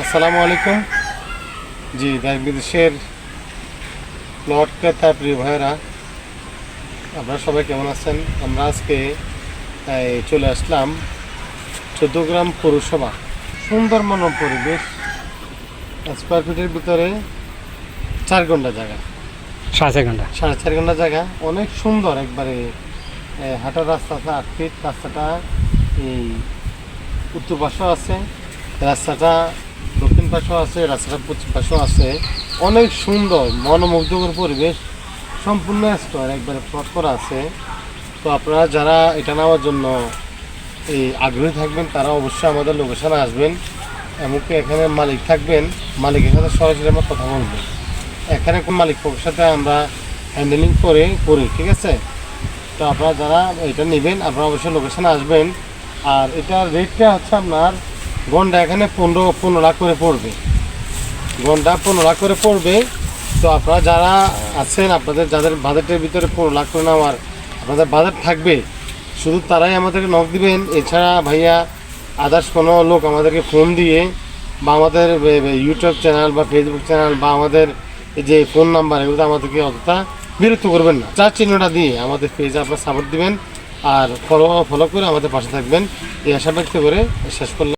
আসসালামু আলাইকুম। জি, দেশ বিদেশের প্লট ক্রেতা প্রিয় ভাইয়েরা, আপনারা সবাই কেমন আছেন? আমরা আজকে চলে আসলাম 14 পৌরসভা। সুন্দর মনোরম পরিবেশ, স্কোয়ার ফিটের ভিতরে 4 ঘন্টা জায়গা, 4.5 ঘন্টা। 4.5 ঘন্টা জায়গা, অনেক সুন্দর একবারে। হাঁটার রাস্তা আছে 8 ফিট, রাস্তাটা এই উত্তর পাশেও আছে, রাস্তাটা দক্ষিণ পাশেও আছে, রাস্তাটা পশ্চিম পাশেও আছে। অনেক সুন্দর মনোমুগ্ধকর পরিবেশ, সম্পূর্ণ স্কোয়ার একবারে প্লট করা আছে। তো আপনারা যারা এটা নেওয়ার জন্য এই আগ্রহী থাকবেন তারা অবশ্যই আমাদের লোকেশানে আসবেন। এমনকি এখানে মালিক থাকবেন, মালিকের সাথে সরাসরি আমরা কথা বলবো। এখানে কোন মালিক পক্ষের সাথে আমরা হ্যান্ডেলিং করি, ঠিক আছে? তো আপনারা যারা এটা নেবেন আপনারা অবশ্যই লোকেশানে আসবেন। আর এটার রেটটা হচ্ছে আপনার ঘন্টা এখানে 15 লাখ করে পড়বে, ঘন্টা 15 লাখ করে পড়বে। তো আপনারা যারা আছেন, আপনাদের যাদের বাজেটের ভিতরে 15 লাখ করে নেওয়ার আপনাদের বাজেট থাকবে, শুধু তারাই আমাদেরকে নক দিবেন। এছাড়া ভাইয়া আদার্স কোনো লোক আমাদেরকে ফোন দিয়ে বা আমাদের ইউটিউব চ্যানেল বা ফেসবুক চ্যানেল বা আমাদের যে ফোন নাম্বার, এগুলো আমাদেরকে অতটা বিরক্ত করবেন না। চার চিহ্নটা দিয়ে আমাদের পেজে আপনার সাপোর্ট দিবেন আর ফলো করে আমাদের পাশে থাকবেন, এই আশা ব্যক্ত করে শেষ করলাম।